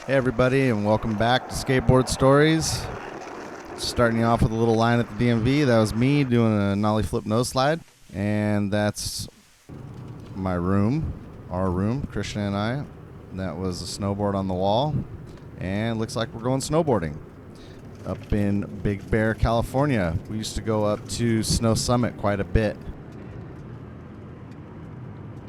Hey everybody, and welcome back to Skateboard Stories. Starting you off with a little line at the DMV. That was me doing a nollie flip nose slide. And that's my room, our room, Krishna and I. That was a snowboard on the wall. And looks like we're going snowboarding up in Big Bear, California. We used to go up to Snow Summit quite a bit.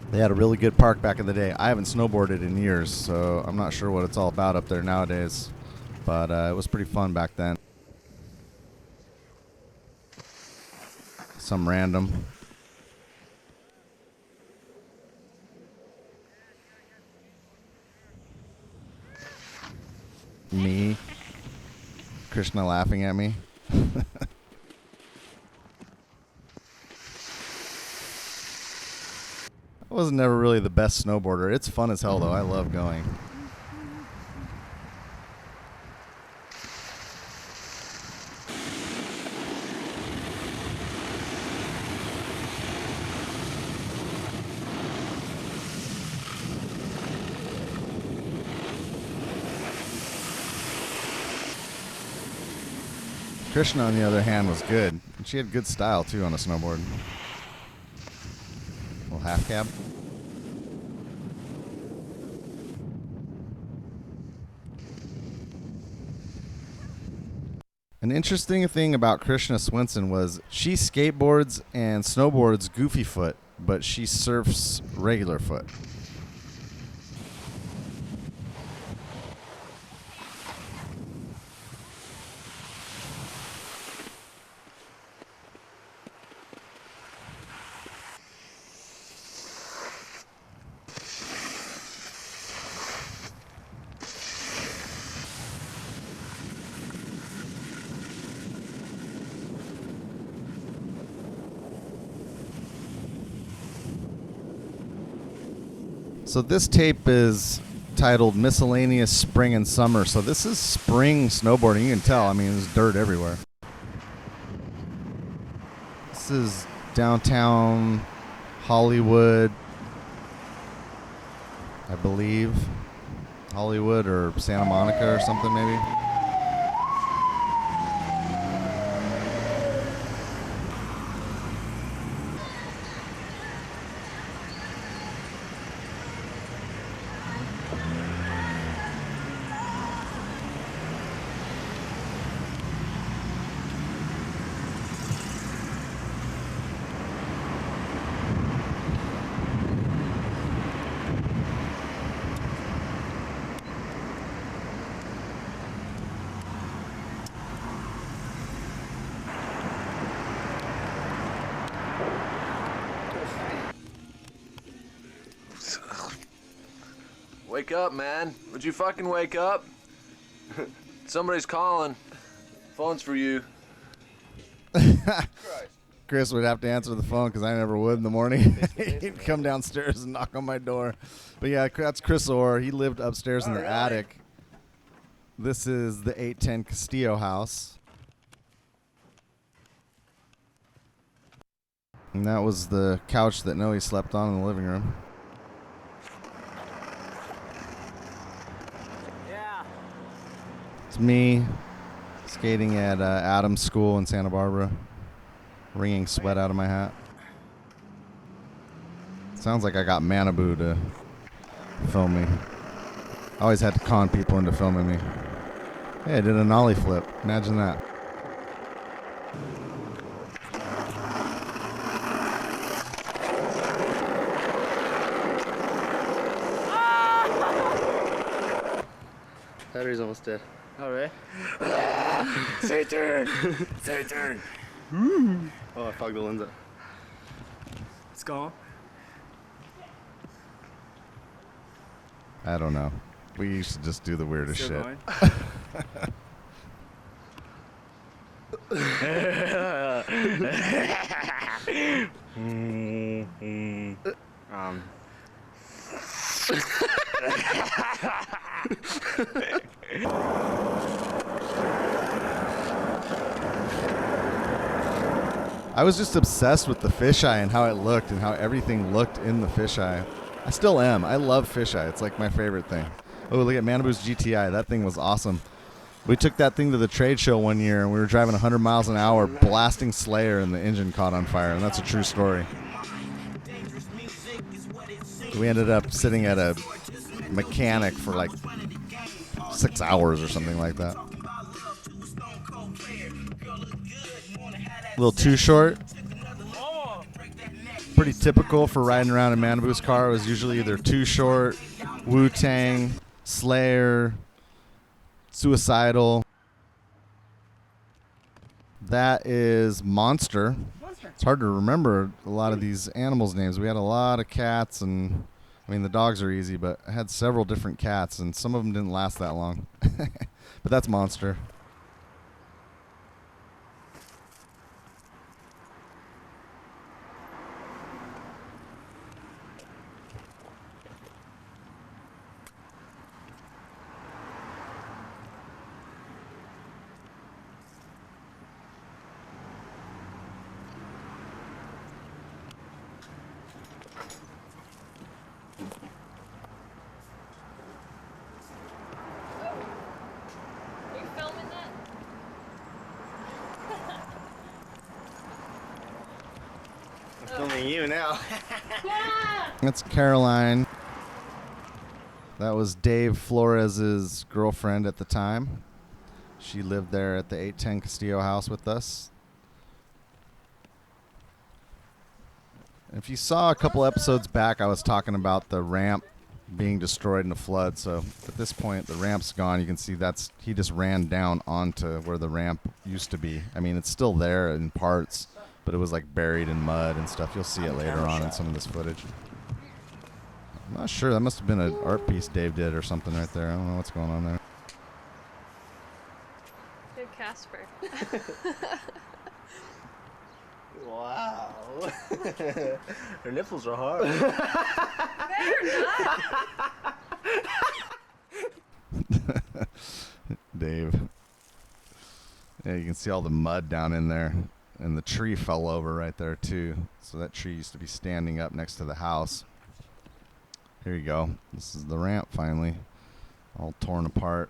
They had a really good park back in the day. I haven't snowboarded in years, so I'm not sure what it's all about up there nowadays. But it was pretty fun back then. Some random. Me. Krishna laughing at me. I was never really the best snowboarder. It's fun as hell, though. I love going. Krishna, on the other hand, was good. And she had good style, too, on a snowboard. Little half cab. An interesting thing about Krishna Swenson was she skateboards and snowboards goofy foot, but she surfs regular foot. So this tape is titled Miscellaneous Spring and Summer. So this is spring snowboarding. You can tell. I mean, there's dirt everywhere. This is downtown Hollywood, I believe. Hollywood or Santa Monica or something maybe. Wake up, man. Would you fucking wake up? Somebody's calling. Phone's for you. Chris would have to answer the phone because I never would in the morning. He'd come downstairs and knock on my door. But yeah, that's Chris Orr. He lived upstairs in the attic. This is the 810 Castillo house. And that was the couch that Noe slept on in the living room. It's me skating at Adams School in Santa Barbara, wringing sweat out of my hat. Sounds like I got Manabu to film me. I always had to con people into filming me. Hey, I did a nollie flip. Imagine that. Battery's almost dead. All right. Satan! Satan! Oh, I fogged the lens up. It's gone. I don't know. We used to just do the weirdest Still shit. I was just obsessed with the fisheye and how it looked and how everything looked in the fisheye. I still am. I love fisheye. It's like my favorite thing. Oh, look at Manabu's GTI. That thing was awesome. We took that thing to the trade show one year, and we were driving 100 miles an hour, blasting Slayer, and the engine caught on fire, and that's a true story. We ended up sitting at a mechanic for like 6 hours or something like that. A little too short. Pretty typical for riding around in Manabu's car. It was usually either Too Short, Wu-Tang, Slayer, Suicidal. That is Monster. It's hard to remember a lot of these animals' names. We had a lot of cats, and I mean the dogs are easy, but I had several different cats, and some of them didn't last that long. But that's Monster. Filming you now. That's Caroline. That was Dave Flores' girlfriend at the time. She lived there at the 810 Castillo house with us. If you saw a couple episodes back, I was talking about the ramp being destroyed in a flood. So at this point, the ramp's gone. You can see he just ran down onto where the ramp used to be. I mean, it's still there in parts, but it was like buried in mud and stuff. You'll see it later on in some of this footage. I'm not sure. That must have been an art piece Dave did or something right there. I don't know what's going on there. Good Casper. Wow. Her nipples are hard. They're not. Dave. Yeah, you can see all the mud down in there. And the tree fell over right there, too. So that tree used to be standing up next to the house. Here you go. This is the ramp, finally. All torn apart.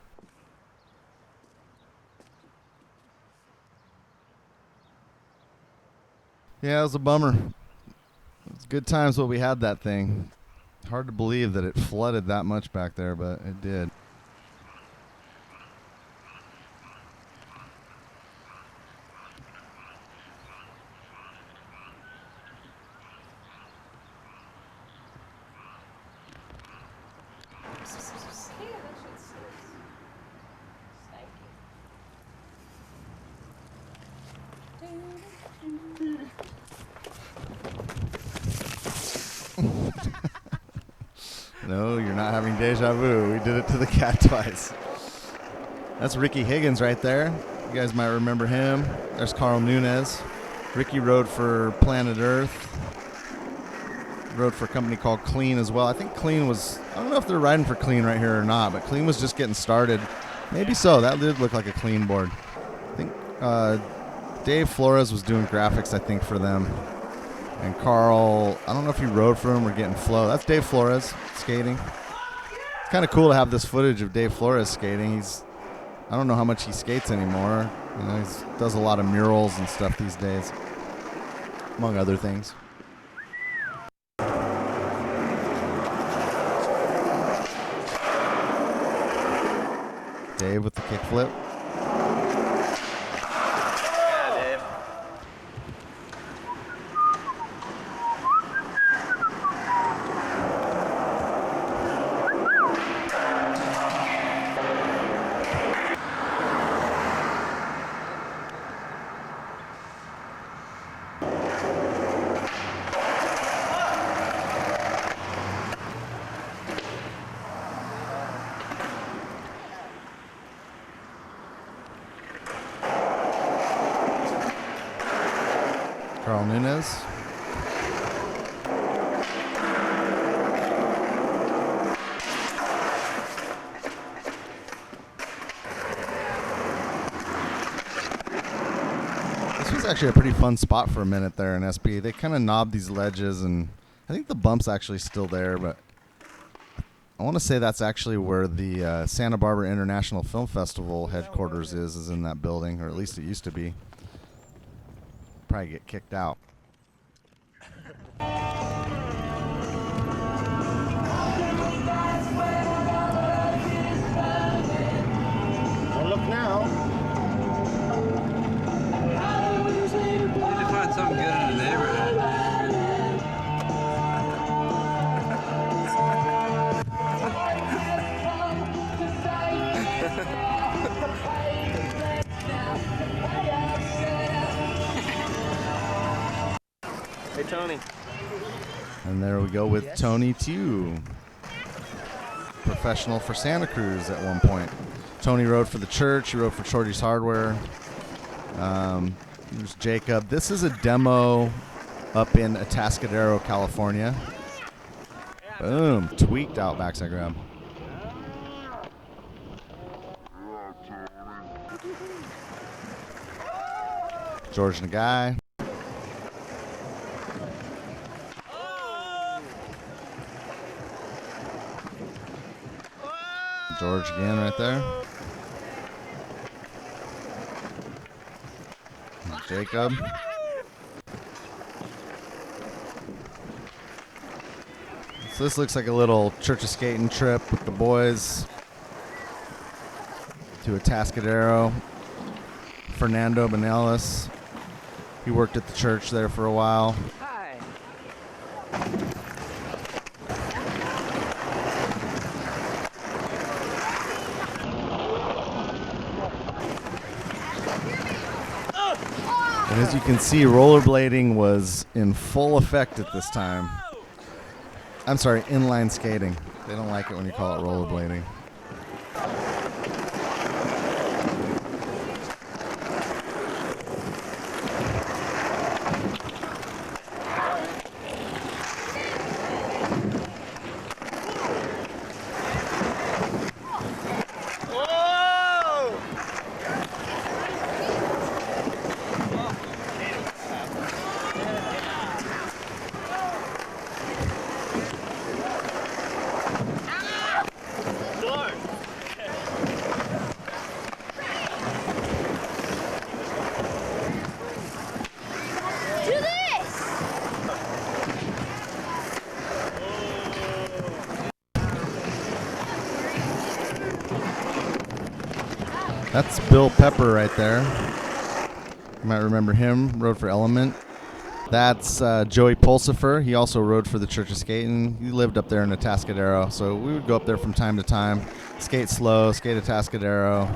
Yeah, it was a bummer. It was good times when we had that thing. Hard to believe that it flooded that much back there, but it did. No, you're not having deja vu. We did it to the cat twice. That's Ricky Higgins right there. You guys might remember him. There's Carl Nunes. Ricky rode for Planet Earth. Rode for a company called Clean as well. I think Clean was, I don't know if they're riding for Clean right here or not, but Clean was just getting started. Maybe so. That did look like a Clean board. I think Dave Flores was doing graphics, I think, for them. And Carl, I don't know if he rode for him or getting flow. That's Dave Flores skating. It's kind of cool to have this footage of Dave Flores skating. I don't know how much he skates anymore. You know, he does a lot of murals and stuff these days, among other things. Dave with the kickflip. Carl Nunes. This was actually a pretty fun spot for a minute there in SB. They kind of knobbed these ledges, and I think the bump's actually still there, but I want to say that's actually where the Santa Barbara International Film Festival headquarters is in that building, or at least it used to be. Probably get kicked out. Well, look now. Need to find something good in the neighborhood. Hey, Tony. And there we go with Tony Tieu, professional for Santa Cruz at one point. Tony rode for the church. He rode for Shorty's Hardware. There's Jacob. This is a demo up in Atascadero, California. Boom. Tweaked out backside grab. George Nagai. George again right there. Jacob. So this looks like a little Church of Skatan trip with the boys to Atascadero. Fernando Banales. He worked at the church there for a while. Hi. And as you can see, rollerblading was in full effect at this time. I'm sorry, inline skating. They don't like it when you call it rollerblading. That's Bill Pepper right there. You might remember him, rode for Element. That's Joey Pulsifer. He also rode for the Church of Skatan. He lived up there in Atascadero, so we would go up there from time to time. Skate slow, skate Atascadero.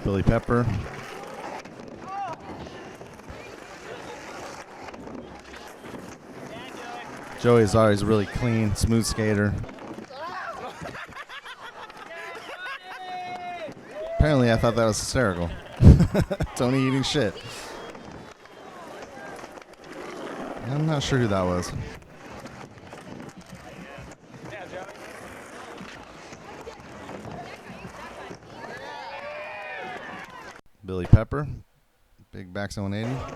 Billy Pepper. Joey's always really clean, smooth skater. Apparently, I thought that was hysterical. Tony eating shit. I'm not sure who that was. Billy Pepper. Big backside 180.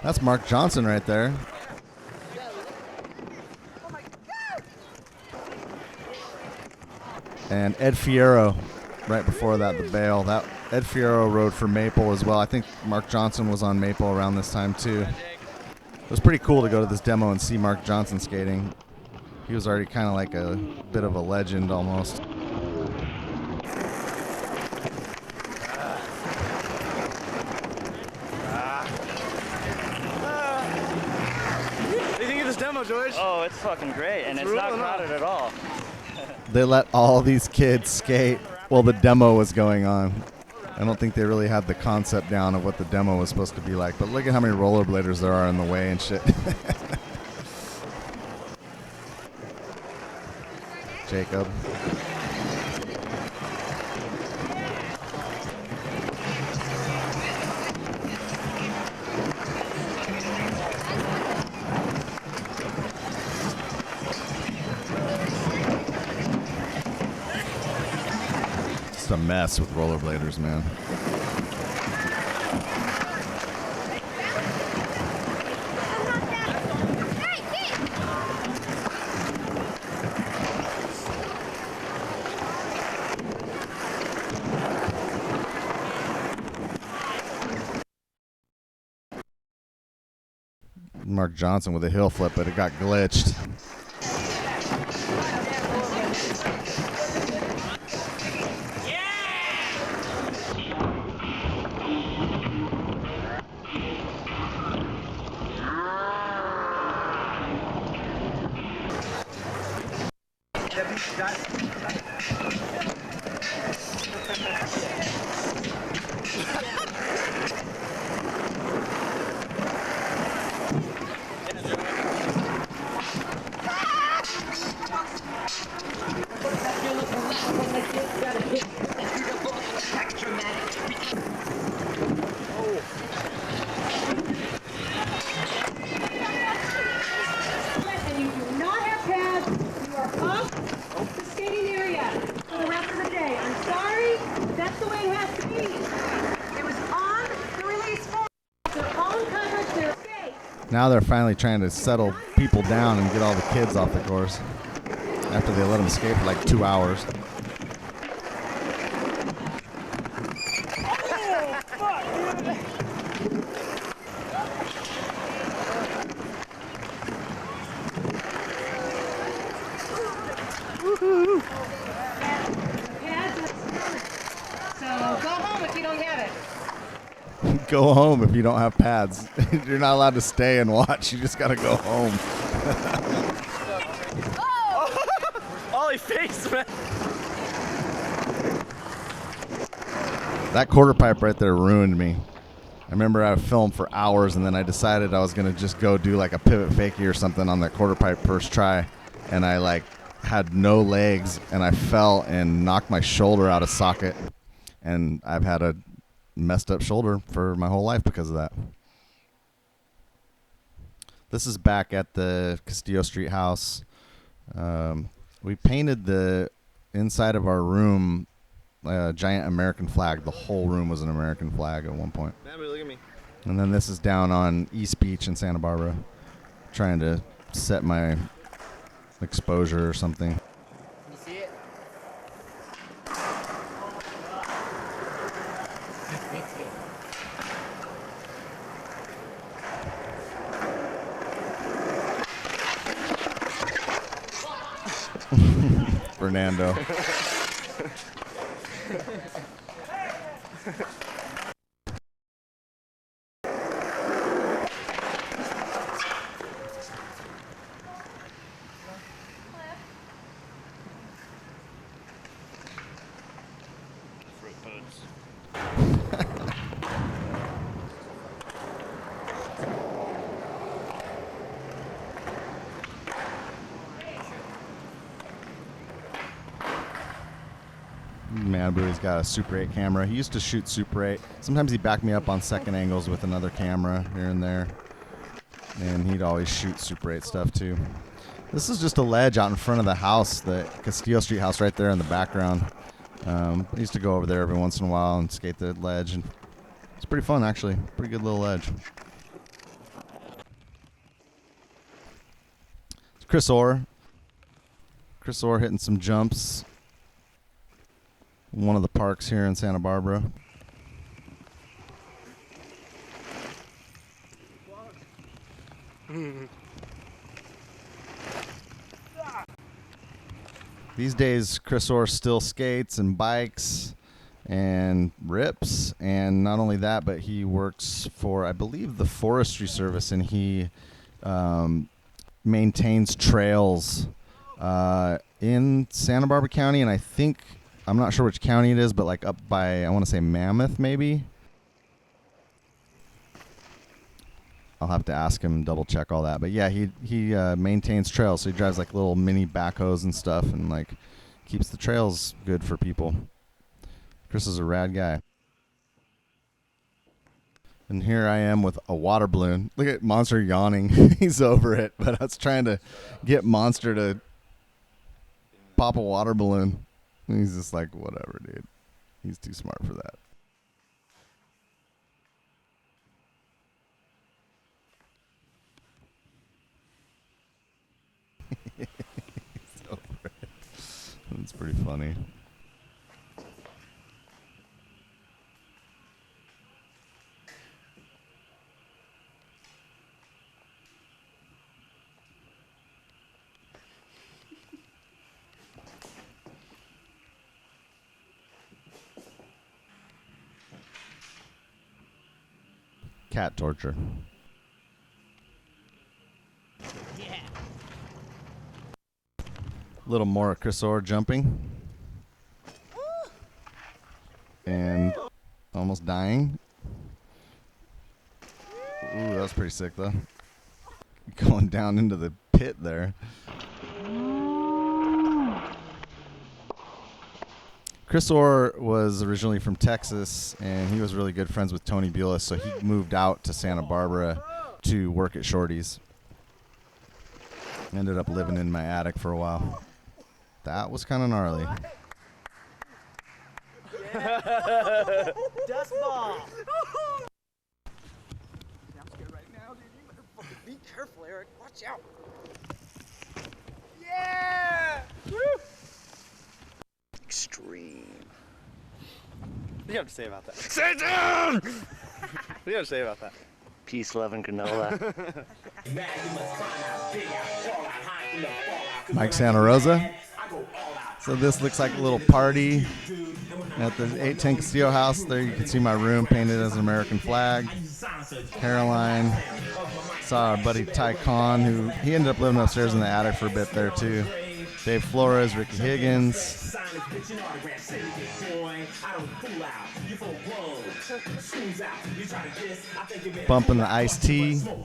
That's Marc Johnson right there. And Ed Fierro. Right before that, the bail. That Ed Fierro rode for Maple as well. I think Marc Johnson was on Maple around this time too. It was pretty cool to go to this demo and see Marc Johnson skating. He was already kind of like a bit of a legend almost. What do you think of this demo, George? Oh, it's fucking great, and it's not crowded at all. They let all these kids skate while the demo was going on. I don't think they really had the concept down of what the demo was supposed to be like, but look at how many rollerbladers there are in the way and shit. Jacob. Just a mess with rollerbladers, man. Mark Johnson with a hill flip, but it got glitched. And you do not have pads. You are off the skating area for the rest of the day. I'm sorry, but that's the way it has to be. It was on the release form. Their own coverage, their skate. Now they're finally trying to settle people down and get all the kids off the course after they let them skate for like 2 hours. So go home if you don't have it. Go home if you don't have pads. You're not allowed to stay and watch. You just got to go home. Ollie face, man. That quarter pipe right there ruined me. I remember I filmed for hours, and then I decided I was going to just go do like a pivot fakie or something on that quarter pipe first try. And I like had no legs, and I fell and knocked my shoulder out of socket. And I've had a messed up shoulder for my whole life because of that. This is back at the Castillo Street house. We painted the inside of our room a giant American flag. The whole room was an American flag at one point. Manabu, look at me. And then this is down on East Beach in Santa Barbara, trying to set my exposure or something. You see it? Fernando. Manabu, he's got a Super 8 camera. He used to shoot Super 8. Sometimes he'd back me up on second angles with another camera here and there. And he'd always shoot Super 8 stuff too. This is just a ledge out in front of the house, the Castillo Street house right there in the background. I used to go over there every once in a while and skate the ledge. And it's pretty fun, actually. Pretty good little ledge. It's Chris Orr. Chris Orr hitting some jumps. One of the parks here in Santa Barbara. These days, Chris Orr still skates and bikes and rips. And not only that, but he works for, I believe, the Forestry Service, and he maintains trails in Santa Barbara County, and I think, I'm not sure which county it is, but like up by, I want to say Mammoth, maybe. I'll have to ask him and double check all that. But yeah, he maintains trails, so he drives like little mini backhoes and stuff, and like keeps the trails good for people. Chris is a rad guy. And here I am with a water balloon. Look at Monster yawning. He's over it, but I was trying to get Monster to pop a water balloon. And he's just like, whatever, dude. He's too smart for that. He's over it. That's pretty funny. cat torture. Little more Chris Orr jumping. And almost dying. Ooh, that was pretty sick though. Going down into the pit there. Chris Orr was originally from Texas, and he was really good friends with Tony Buyalos, so he moved out to Santa Barbara to work at Shorty's. Ended up living in my attic for a while. That was kind of gnarly. Dust ball. I'm scared right now, dude. You better fucking Be careful, Eric. Watch out. Yeah! Woo! Extreme. What do you have to say about that? Sit down! What do you have to say about that? Peace, love, and granola. Mike Santa Rosa. So this looks like a little party at the 810 Castillo house. There you can see my room painted as an American flag. Caroline. Saw our buddy Ty Khan, who he ended up living upstairs in the attic for a bit there too. Dave Flores, Ricky Higgins. Bumping the iced tea. That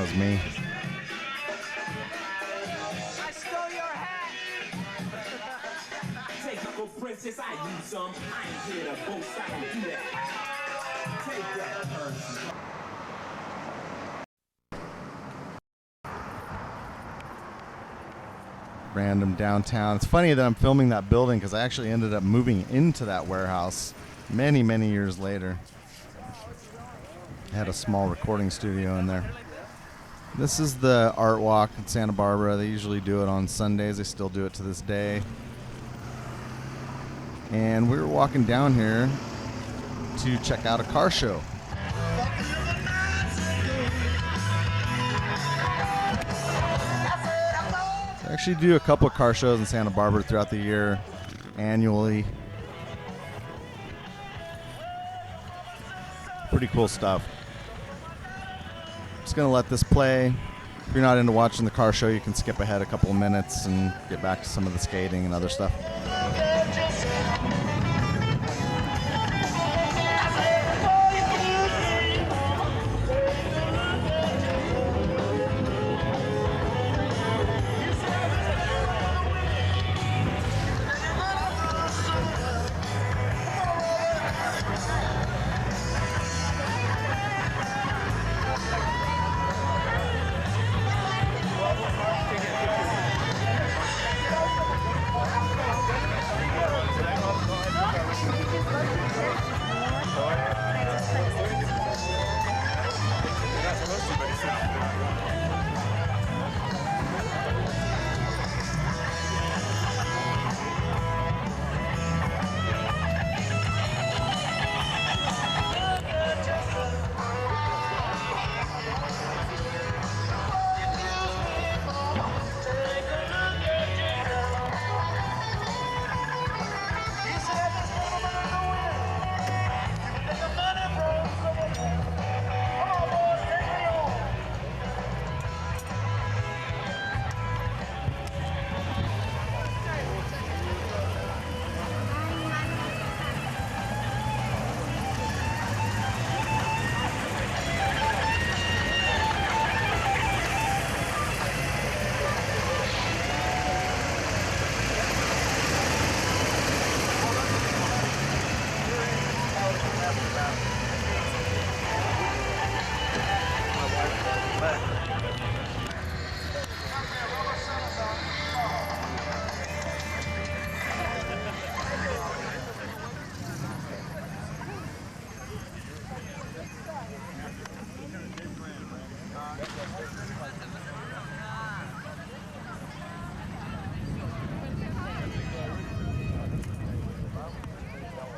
was me. I stole your hat. Princess, I use some. I ain't here to boast. I don't do that. Take that. Random downtown. It's funny that I'm filming that building because I actually ended up moving into that warehouse many, many years later. I had a small recording studio in there. This is the art walk in Santa Barbara. They usually do it on Sundays. They still do it to this day. And we were walking down here to check out a car show. They actually do a couple of car shows in Santa Barbara throughout the year, annually. Pretty cool stuff. Just gonna let this play. If you're not into watching the car show, you can skip ahead a couple of minutes and get back to some of the skating and other stuff.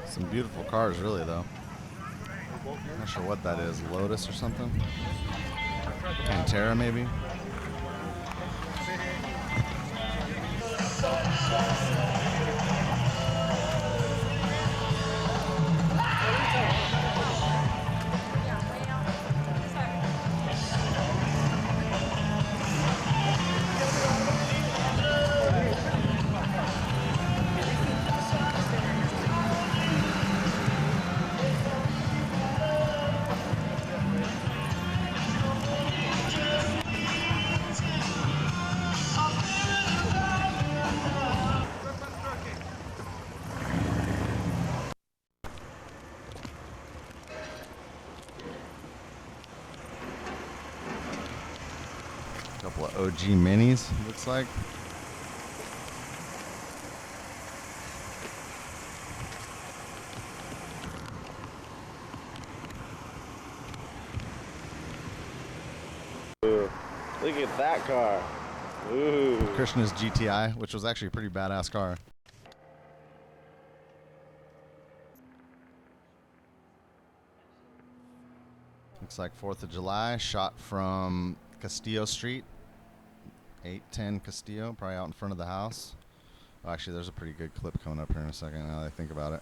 Some beautiful cars, really, though. Not sure what that is. Lotus or something? Pantera, maybe? Couple of OG minis, looks like. Ooh, look at that car. Ooh. Krishna's GTI, which was actually a pretty badass car. Looks like 4th of July, shot from Castillo Street. 810 Castillo, probably out in front of the house. Oh, actually, there's a pretty good clip coming up here in a second now that I think about it.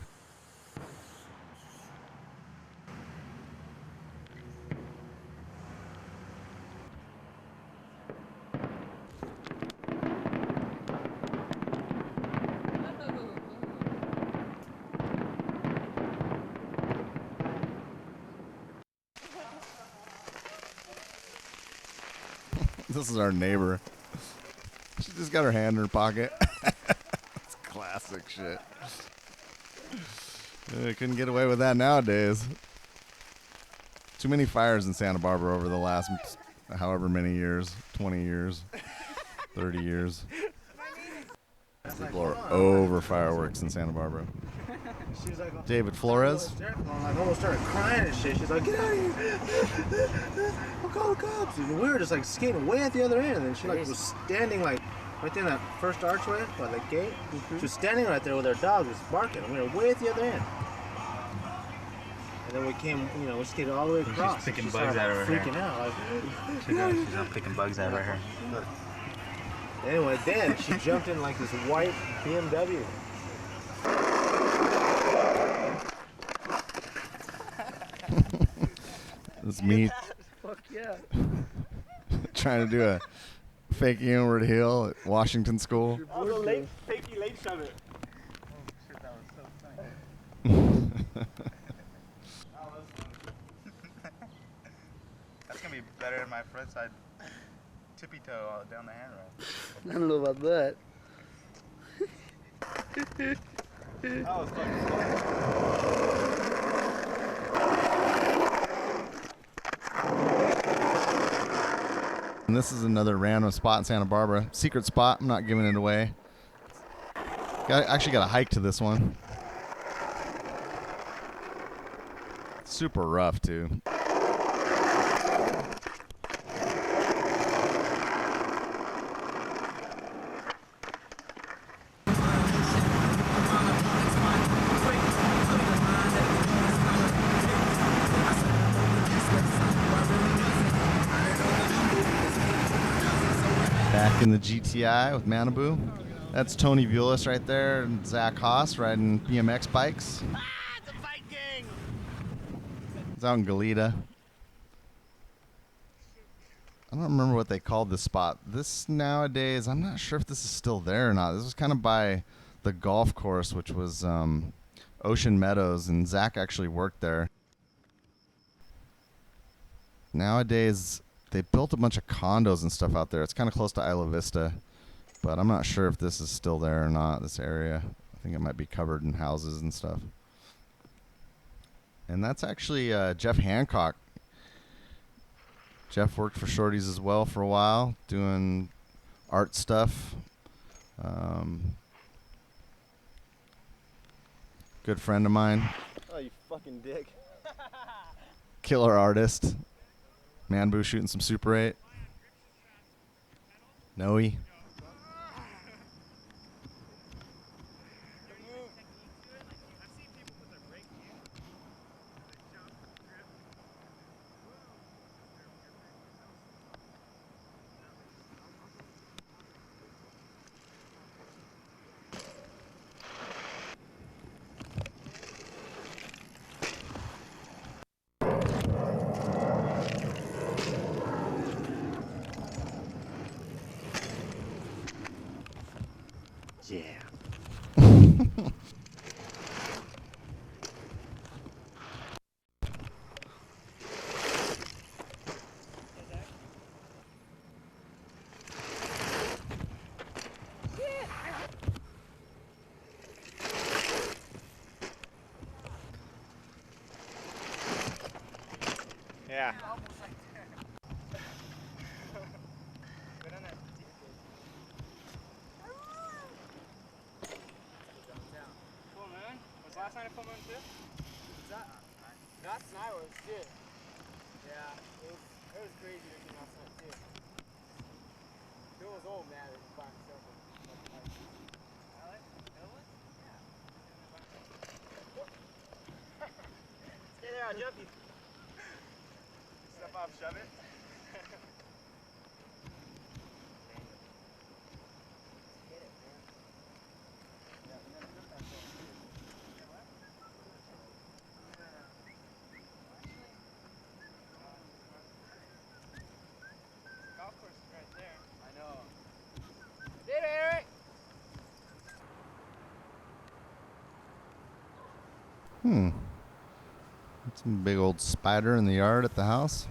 This is our neighbor. She just got her hand in her pocket. That's classic shit. Couldn't get away with that nowadays. Too many fires in Santa Barbara over the last however many years. 20 years. 30 years. People are over fireworks in Santa Barbara. She's like, David Flores. I almost started crying and shit. She's like, get out of here. I'll call the cops. And we were just like skating way at the other end. And then she like was standing like right there in that first archway by the gate. She was standing right there with her dog just barking. And we were way at the other end. And then we came, you know, we skated all the way across. She's picking bugs out of her hair. Freaking out. Like, She's not picking bugs out of her hair. Anyway, then she jumped in like this white BMW. It's me. Fuck yeah. Trying to do a fake inward heel at Washington School. I'll go fakey late shove it. Oh shit, that was so funny. That's gonna be better than my front side tippy toe down the handrail. I don't know about that. That was fucking funny. And this is another random spot in Santa Barbara. Secret spot. I'm not giving it away. Actually got a hike to this one. Super rough, too. Back in the GTI with Manabu. That's Tony Buyalos right there, and Zack Haas riding BMX bikes. It's a bike gang! It's out in Goleta. I don't remember what they called this spot. This nowadays, I'm not sure if this is still there or not. This was kind of by the golf course, which was Ocean Meadows, and Zack actually worked there. Nowadays, they built a bunch of condos and stuff out there. It's kind of close to Isla Vista, but I'm not sure if this is still there or not, this area. I think it might be covered in houses and stuff. And that's actually Jeff Hancock. Jeff worked for Shorties as well for a while, doing art stuff. Good friend of mine. Oh, you fucking dick. Killer artist. Manabu shooting some Super 8. Noe. Yeah. Full moon? Was last night a full moon too? Last night was shit. Yeah, it was crazy looking last night too. It was old man, it was by himself. Stay there, I'll jump you. Step off, shove it. Golf course is right there. I know. Stay there, Eric! Some big old spider in the yard at the house.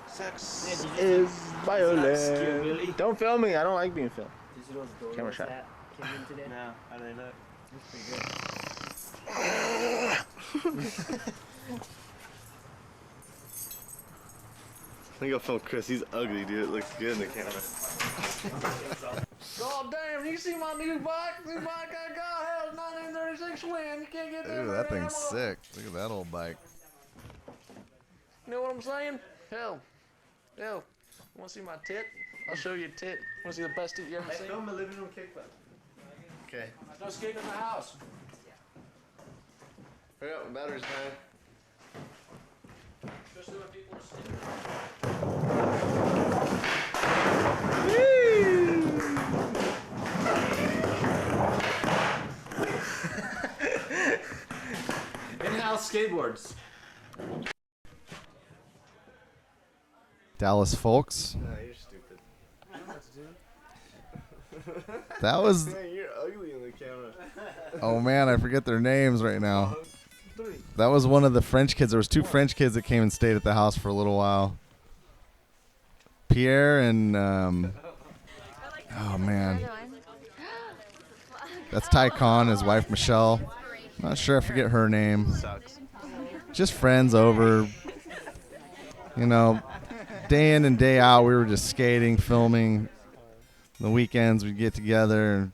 Sex is violent. Don't film me. I don't like being filmed. Camera shot. No, how do they look? I think I'll film Chris. He's ugly, dude. It looks good in the camera. God damn, you see my new bike? New bike I got has 1936 Win. You can't get that. Ooh, that thing's sick. Look at that old bike. You know what I'm saying? Hell. Want to see my tit? I'll show you a tit. Want to see the best tit you ever seen? Film a living room kickflip. Okay. No skating in the house. Hurry up, battery's dying. Especially when people are stealing. In-house skateboards. Dallas folks. Nah, you're stupid. That was. Man, you're ugly in the camera. Oh man, I forget their names right now. That was one of the French kids. There was two French kids that came and stayed at the house for a little while. Pierre and oh man, that's Ty Khan, his wife Michelle. Not sure, I forget her name. Sucks. Just friends over. You know, day in and day out, we were just skating, filming. The weekends we'd get together and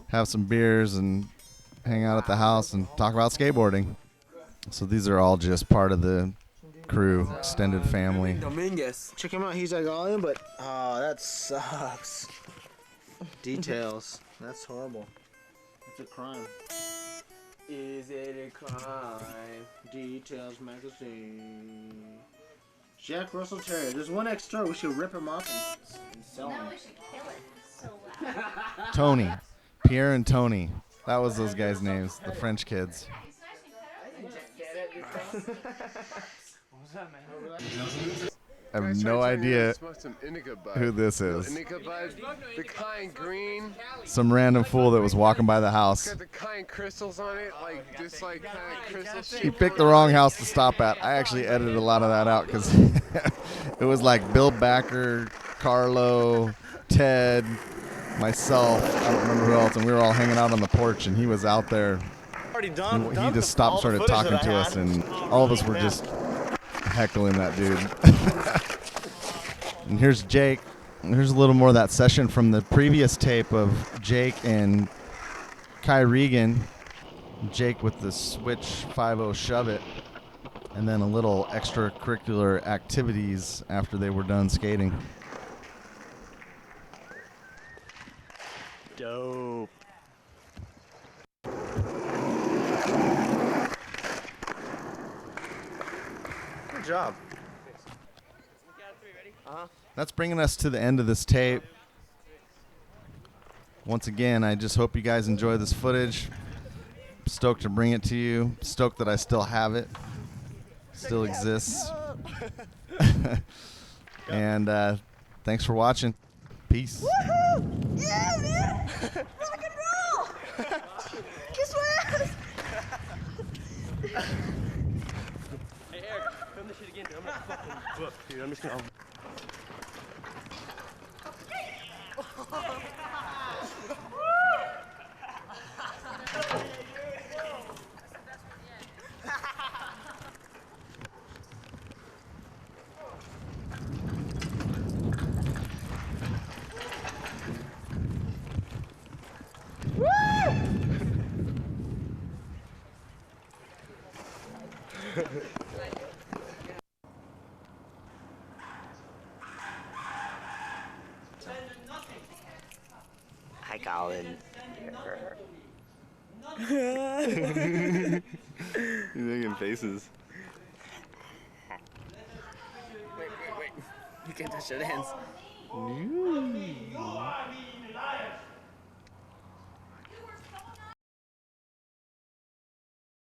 have some beers and hang out at the house and talk about skateboarding. So these are all just part of the crew, extended family. Dominguez. Check him out. He's like all in, but that sucks. Details. That's horrible. It's a crime. Is it a crime? Details magazine. Jack Russell Terrier. There's one extra. We should rip him off and sell him. No, we should kill it. So loud. Tony, Pierre and Tony. That was those guys' names, the French kids. I have no idea who this is. The kind green. Some random fool that was walking by the house. Got the kind crystals on it, like just like kind of crystal He shit. picked the wrong house to stop at. I actually edited a lot of that out because it was like Bill Backer, Carlo, Ted, myself, I don't remember who else, and we were all hanging out on the porch, and he was out there. He just stopped, started talking to us, and all of us were just heckling that dude. And here's Jake. Here's a little more of that session from the previous tape of Jake and Regan. Jake with the switch 5.0 shove it, and then a little extracurricular activities after they were done skating. Dope. Good job. That's bringing us to the end of this tape. Once again, I just hope you guys enjoy this footage. Stoked to bring it to you. Stoked that I still have it. Still exists. And Thanks for watching. Peace. Woohoo! Yeah, man! Rock and roll! Kiss my ass! Hey, Eric, film this shit again, dude. I'm gonna fucking book, dude. I'm just gonna. Hi, Colin. He's making faces. Wait. You can't touch your hands.